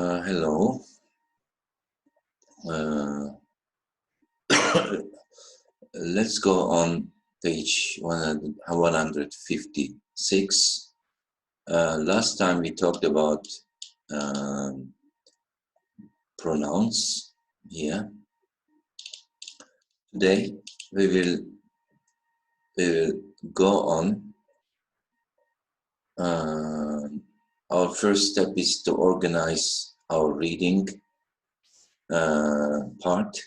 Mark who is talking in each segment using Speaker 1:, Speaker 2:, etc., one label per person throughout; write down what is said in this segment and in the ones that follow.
Speaker 1: Hello. Uh, let's go on page 156. Last time we talked about um, pronouns here. Today we will go on. Our first step is to organize our reading part.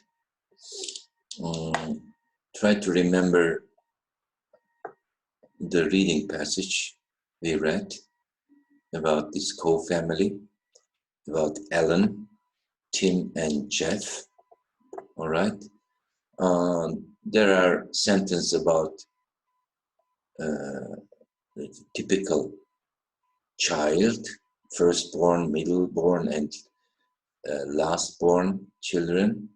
Speaker 1: Try to remember the reading passage we read about this co-family, about Ellen, Tim, and Jeff. All right. There are sentences about the typical child, firstborn, middleborn, and lastborn children.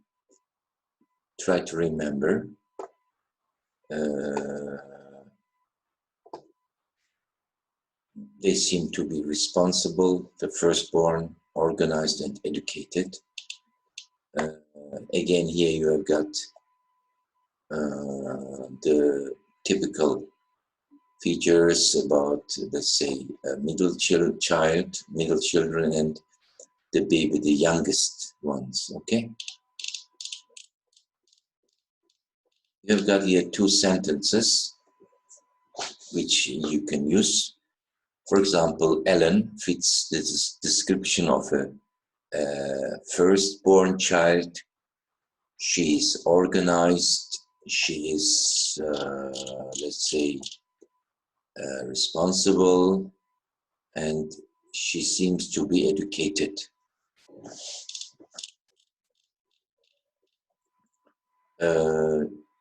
Speaker 1: Try to remember. They seem to be responsible, the firstborn, organized and educated. Again, here you have got the typical features about, let's say, middle children, and the baby, the youngest ones, okay? You've got here two sentences which you can use. For example, Ellen fits this description of a firstborn child. She is organized. She is, let's say, responsible, and she seems to be educated.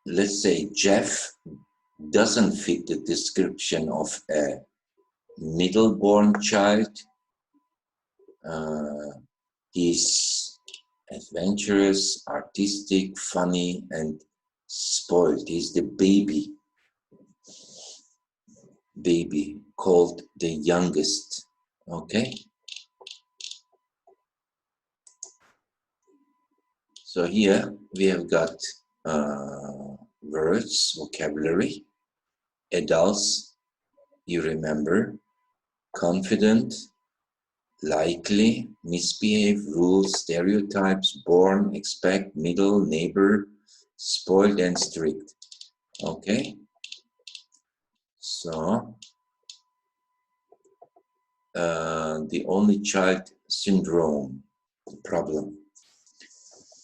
Speaker 1: Let's say Jeff doesn't fit the description of a middleborn child. He's adventurous, artistic, funny, and spoiled. He's the baby called the youngest, okay? So here we have got words, vocabulary. Adults, you remember, confident, likely, misbehave, rules, stereotypes, born, expect, middle, neighbor, spoiled, and strict. Okay? So, the only child syndrome problem.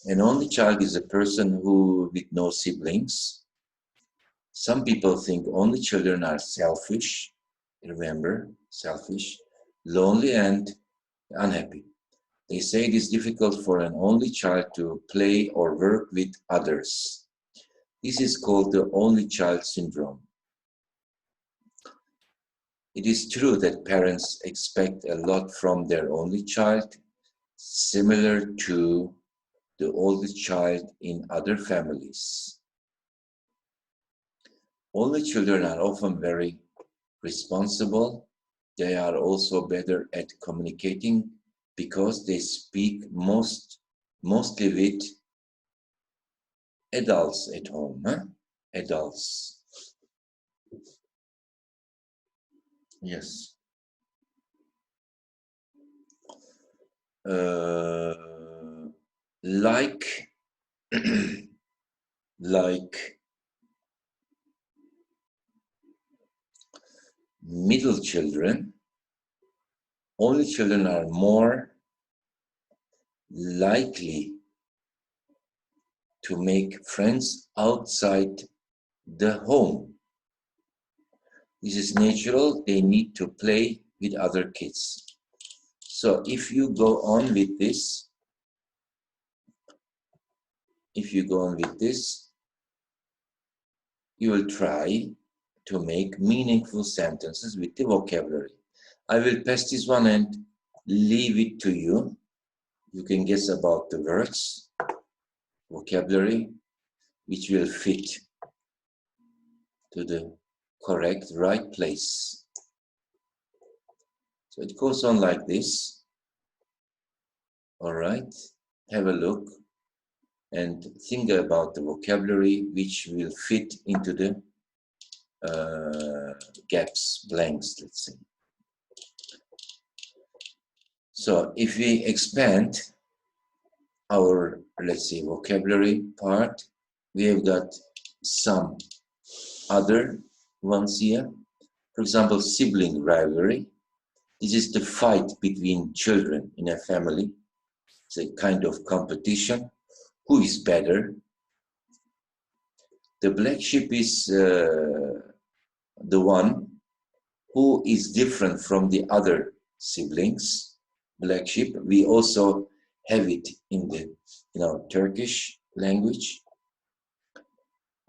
Speaker 1: An only child is a person who with no siblings. Some people think only children are selfish. Remember, selfish, lonely, and unhappy. They say it is difficult for an only child to play or work with others. This is called the only child syndrome. It is true that parents expect a lot from their only child, similar to the oldest child in other families. Only children are often very responsible. They are also better at communicating because they speak mostly with adults at home. Adults. Yes. Like middle children, only children are more likely to make friends outside the home. This is natural. They need to play with other kids. So if you go on with this, you will try to make meaningful sentences with the vocabulary. I will pass this one and leave it to you. You can guess about the words, vocabulary, which will fit to the correct, right place. So it goes on like this. All right, have a look and think about the vocabulary which will fit into the gaps, blanks, let's say. So if we expand our, let's say, vocabulary part, we have got some other ones here. For example, sibling rivalry. This is the fight between children in a family. It's a kind of competition. Who is better? The black sheep is the one who is different from the other siblings. Black sheep. We also have it in the Turkish language.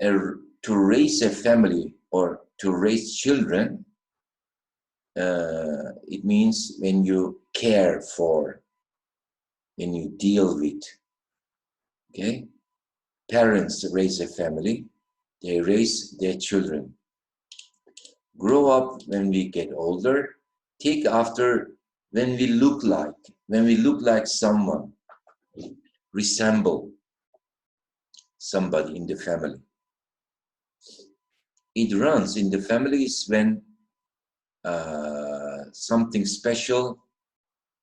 Speaker 1: To raise a family or to raise children, it means when you care for, when you deal with. Okay, parents raise a family, they raise their children. Grow up when we get older, take after when we look like someone, resemble somebody in the family. It runs in the families when something special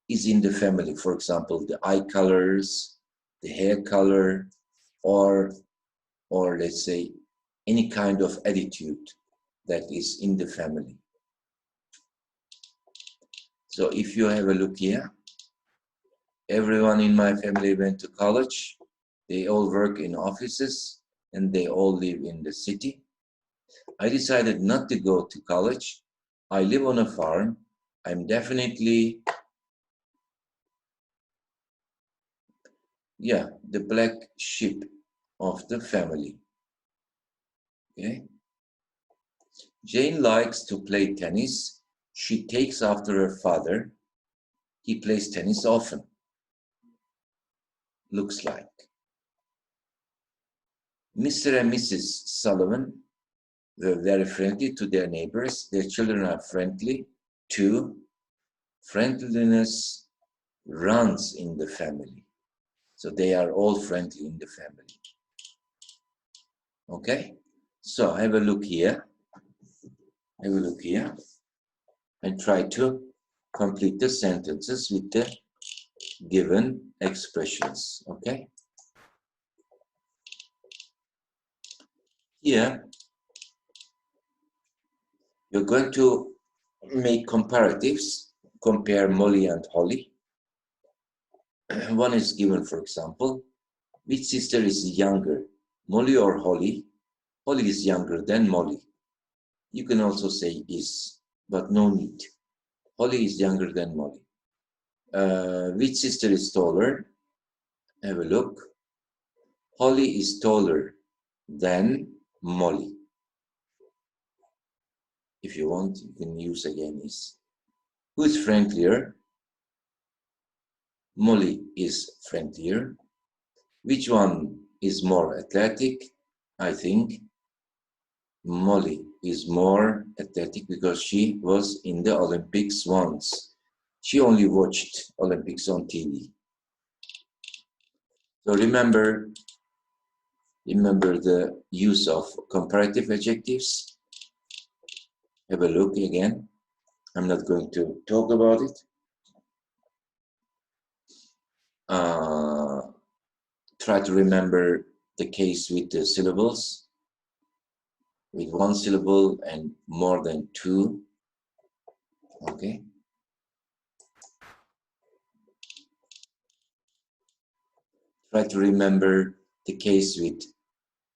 Speaker 1: is in the family. For example, the eye colors, the hair color, or let's say any kind of attitude that is in the family. So if you have a look here, everyone in my family went to college. They all work in offices and they all live in the city. I decided not to go to college. I live on a farm. I'm definitely, the black sheep of the family. Okay. Jane likes to play tennis. She takes after her father. He plays tennis often. Looks like. Mr. and Mrs. Sullivan were very friendly to their neighbors. Their children are friendly too. Friendliness runs in the family. So they are all friendly in the family. Okay? So have a look here. Have a look here. And try to complete the sentences with the given expressions. Okay? Here, you're going to make comparatives. Compare Molly and Holly. One is given, for example, which sister is younger, Molly or Holly? Holly is younger than Molly. You can also say is, but no need. Holly is younger than Molly. Which sister is taller? Have a look. Holly is taller than Molly. If you want, you can use again is. Who is friendlier? Molly is friendlier. Which one is more athletic? I think Molly is more athletic because she was in the Olympics once. She only watched Olympics on TV. So remember the use of comparative adjectives. Have a look again. I'm not going to talk about it. Try to remember the case with the syllables, with one syllable and more than two. Okay. Try to remember the case with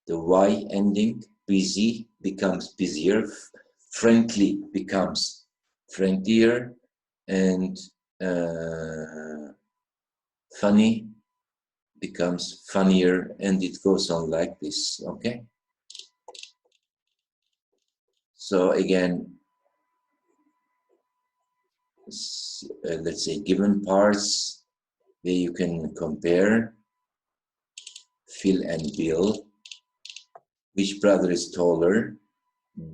Speaker 1: the Y ending. Busy becomes busier, friendly becomes friendlier, and funny becomes funnier, and it goes on like this. Okay. So again, let's say given parts where you can compare Phil and Bill. Which brother is taller?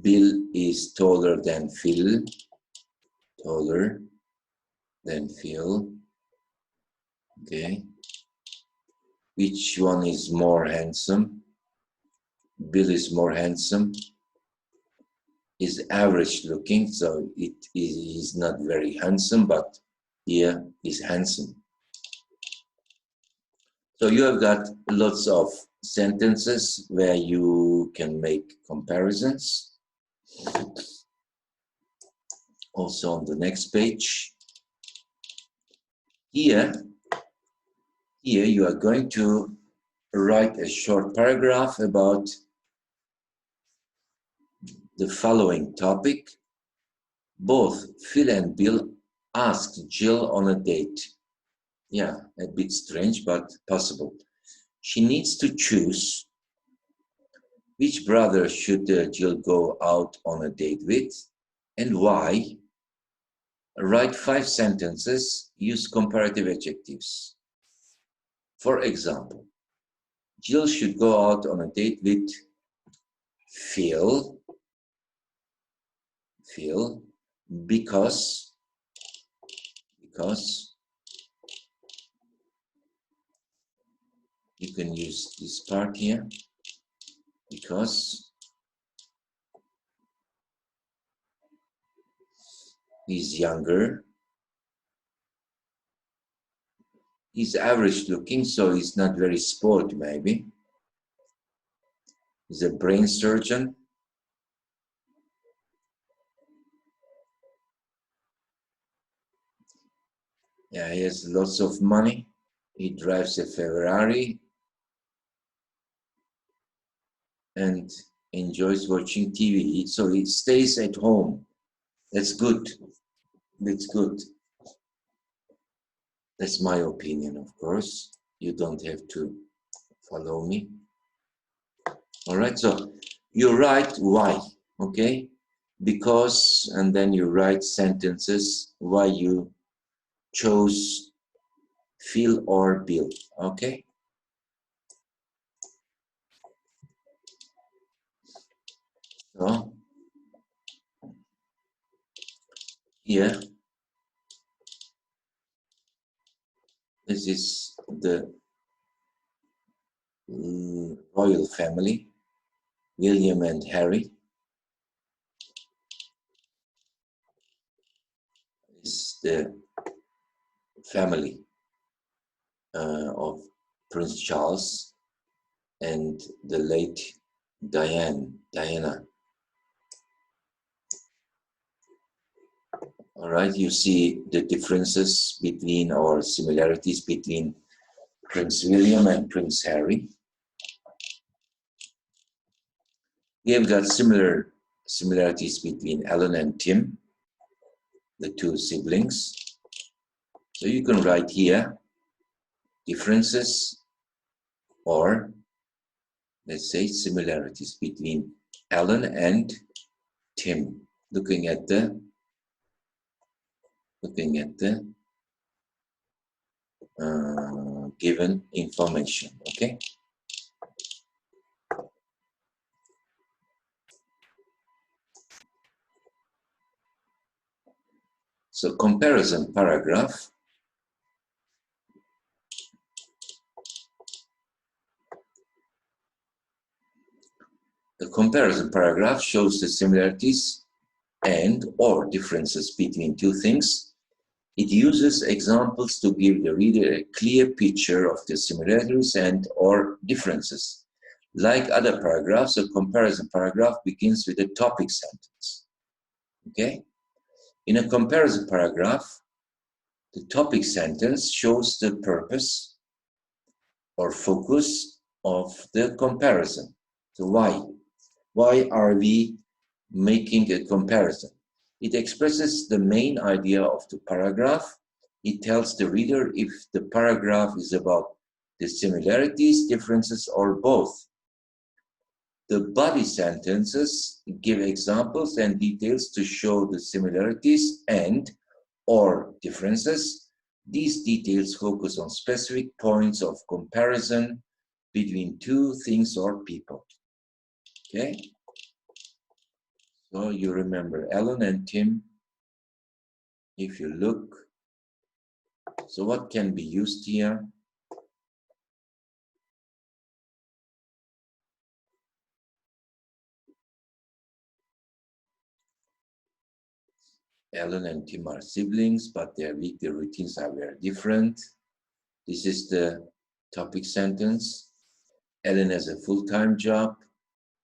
Speaker 1: Bill is taller than Phil. Taller than Phil. Okay. Which one is more handsome? Bill is more handsome. Is average looking, so he's not very handsome, but here is handsome. So you have got lots of sentences where you can make comparisons. Also on the next page. Here you are going to write a short paragraph about the following topic. Both Phil and Bill asked Jill on a date. Yeah, a bit strange, but possible. She needs to choose which brother should Jill go out on a date with and why. Write 5 sentences, use comparative adjectives. For example, Jill should go out on a date with Phil because you can use this part here, because he's younger, he's average looking, so he's not very sporty maybe. He's a brain surgeon. Yeah, he has lots of money. He drives a Ferrari and enjoys watching TV. So he stays at home. That's good. That's good. That's my opinion, of course. You don't have to follow me. All right, so you write why, okay? Because, and then you write sentences why you chose Phil or Bill, okay? So here, this is the royal family, William and Harry. This is the family of Prince Charles and the late Diana. All right, you see the differences between, or similarities between, Prince William and Prince Harry. We have got similarities between Alan and Tim, the 2 siblings. So you can write here differences, or let's say similarities between Alan and Tim, looking at the given information, okay? So comparison paragraph. The comparison paragraph shows the similarities and or differences between 2 things. It uses examples to give the reader a clear picture of the similarities and or differences. Like other paragraphs, a comparison paragraph begins with a topic sentence. Okay? In a comparison paragraph, the topic sentence shows the purpose or focus of the comparison. So why? Why are we making a comparison? It expresses the main idea of the paragraph. It tells the reader if the paragraph is about the similarities, differences, or both. The body sentences give examples and details to show the similarities and or differences. These details focus on specific points of comparison between 2 things or people. Okay? So you remember Alan and Tim. If you look So what can be used here? Ellen and Tim are siblings, but their weekly routines are very different. This is the topic sentence. Ellen has a full-time job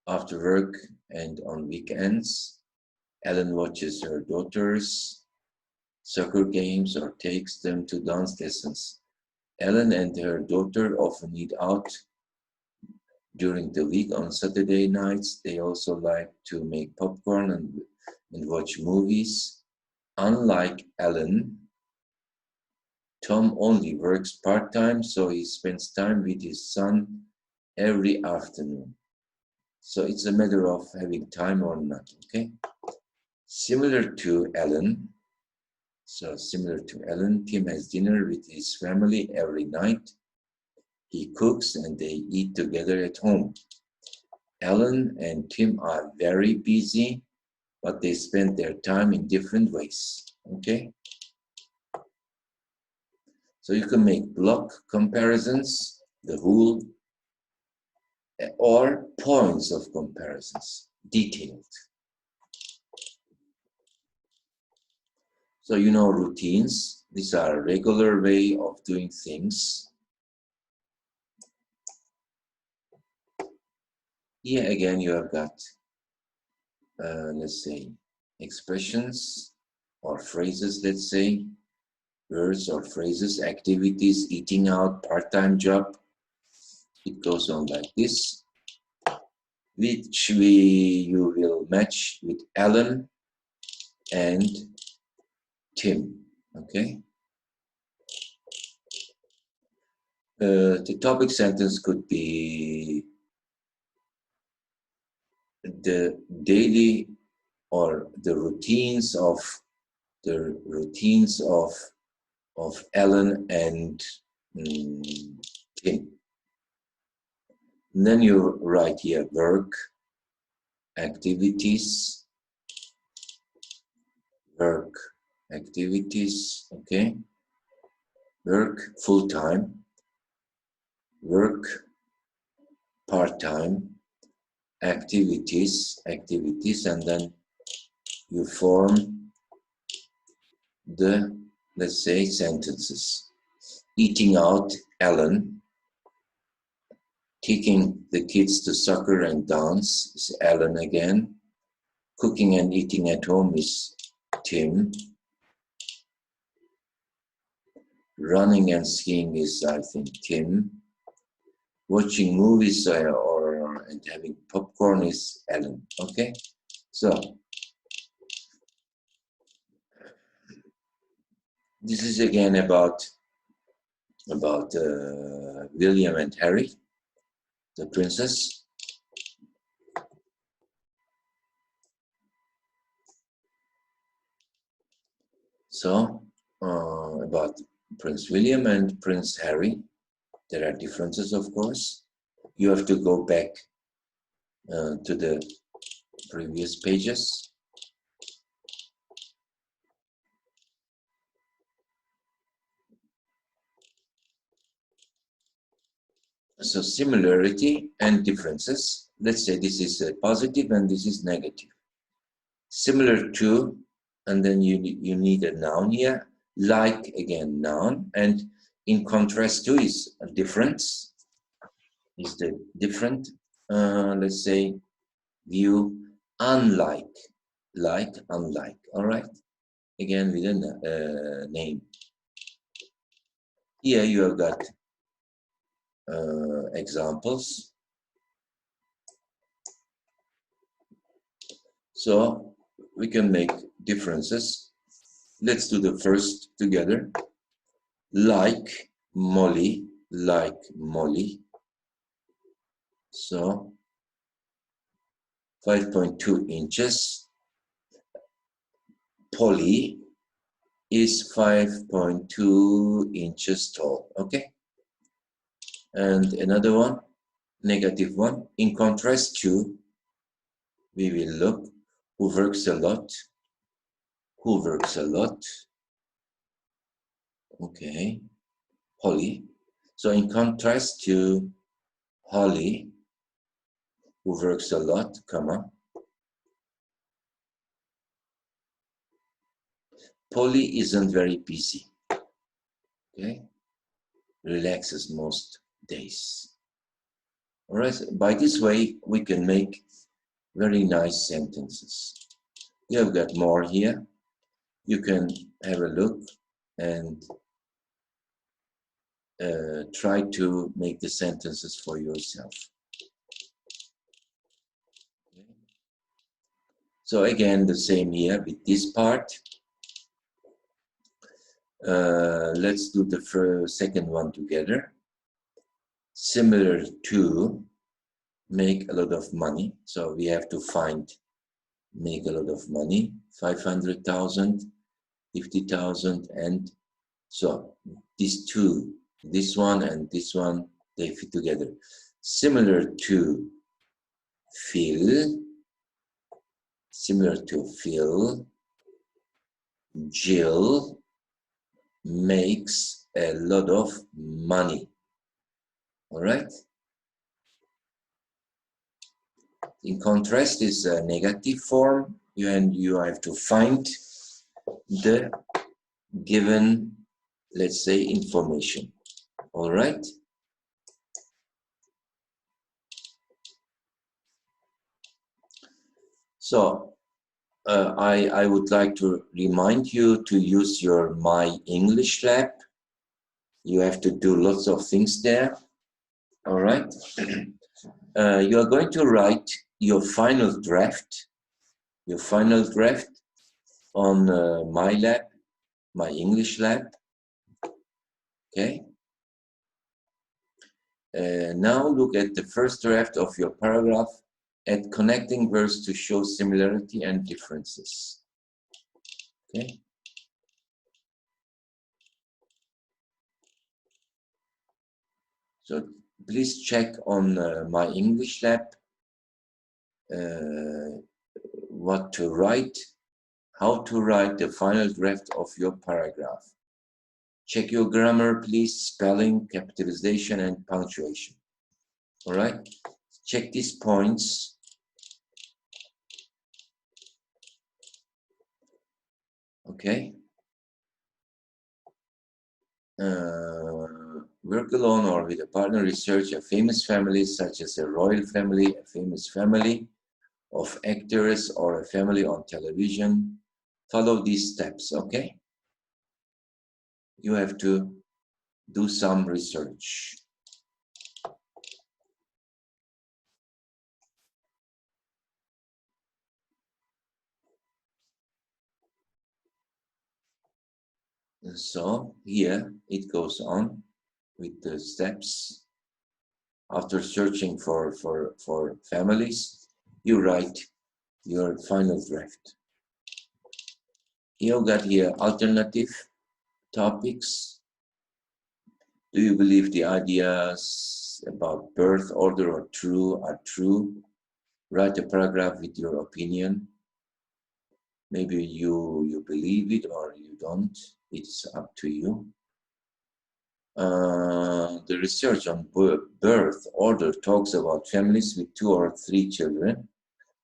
Speaker 1: after work and on weekends. Ellen watches her daughters' soccer games or takes them to dance lessons. Ellen and her daughter often eat out during the week. On Saturday nights, they also like to make popcorn and watch movies. Unlike Ellen, Tom only works part-time, so he spends time with his son every afternoon. So it's a matter of having time or not, okay? Similar to Ellen, Tim has dinner with his family every night. He cooks and they eat together at home. Ellen and Tim are very busy, but they spend their time in different ways, okay? So you can make block comparisons, the whole, or points of comparisons, detailed. So you know routines. These are a regular way of doing things. Here again you have got, let's say, expressions or phrases, let's say, words or phrases, activities, eating out, part-time job. It goes on like this, which you will match with Ellen and Tim, okay? The topic sentence could be the daily or the routines of Ellen and Tim. And then you write here work, activities, okay? Work full-time, work part-time, activities, and then you form the, let's say, sentences. Eating out, Ellen. Taking the kids to soccer and dance is Ellen again. Cooking and eating at home is Tim. Running and skiing is, I think, Tim. Watching movies and having popcorn is Ellen. Okay, so this is again about William and Harry, the princess. So about Prince William and Prince Harry, there are differences, of course. You have to go back to the previous pages. So similarity and differences. Let's say this is positive and this is negative. Similar to, and then you need a noun here. Like, again, noun. And in contrast to is a difference. Is the different, let's say, view. Unlike, like, unlike. All right. Again, with a name. Here you have got examples. So we can make differences. Let's do the first together. Like Molly, So 5.2 inches. Polly is 5.2 inches tall, okay? And another one, negative one. In contrast to, we will look who works a lot. Okay, Holly. So in contrast to Holly, who works a lot, comma, Polly isn't very busy. Okay, relaxes most days. All right, by this way, we can make very nice sentences. You have got more here. You can have a look and try to make the sentences for yourself. Okay. So again, the same here with this part. Let's do the second one together. Similar to make a lot of money. So we have to find make a lot of money, 500,000, 50,000, and so these two, this one and this one, they fit together. Similar to Phil, Jill makes a lot of money. All right? In contrast is a negative form, and you have to find the given, let's say, information. All right? So I would like to remind you to use your My English Lab. You have to do lots of things there. All right? You are going to write your final draft on my lab, My English Lab. Okay? Now look at the first draft of your paragraph. Add connecting words to show similarity and differences. Okay? So please check on My English Lab what to write, how to write the final draft of your paragraph. Check your grammar, please, spelling, capitalization, and punctuation. All right? Check these points. Okay? Work alone or with a partner, research a famous family, such as a royal family, a famous family of actors, or a family on television. Follow these steps, okay? You have to do some research. And so here it goes on with the steps. After searching for families, you write your final draft. You got here alternative topics. Do you believe the ideas about birth order are true? Write a paragraph with your opinion. Maybe you believe it or you don't. It's up to you. The research on birth order talks about families with 2 or 3 children,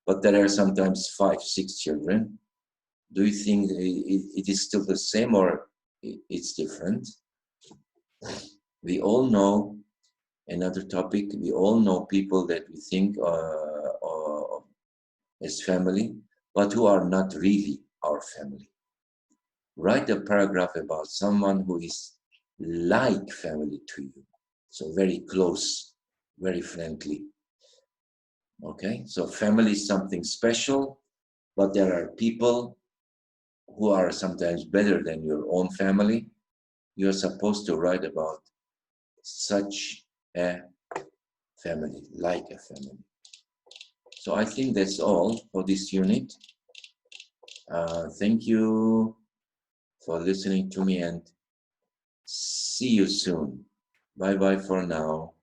Speaker 1: but there are sometimes 5, 6 children. Do you think it is still the same or it's different? We all know another topic. We all know people that we think as family, but who are not really our family. Write a paragraph about someone who is like family to you. So very close, very friendly. Okay, so family is something special, but there are people who are sometimes better than your own family. You're supposed to write about such a family, like a family. So I think that's all for this unit. Thank you for listening to me and see you soon. Bye-bye for now.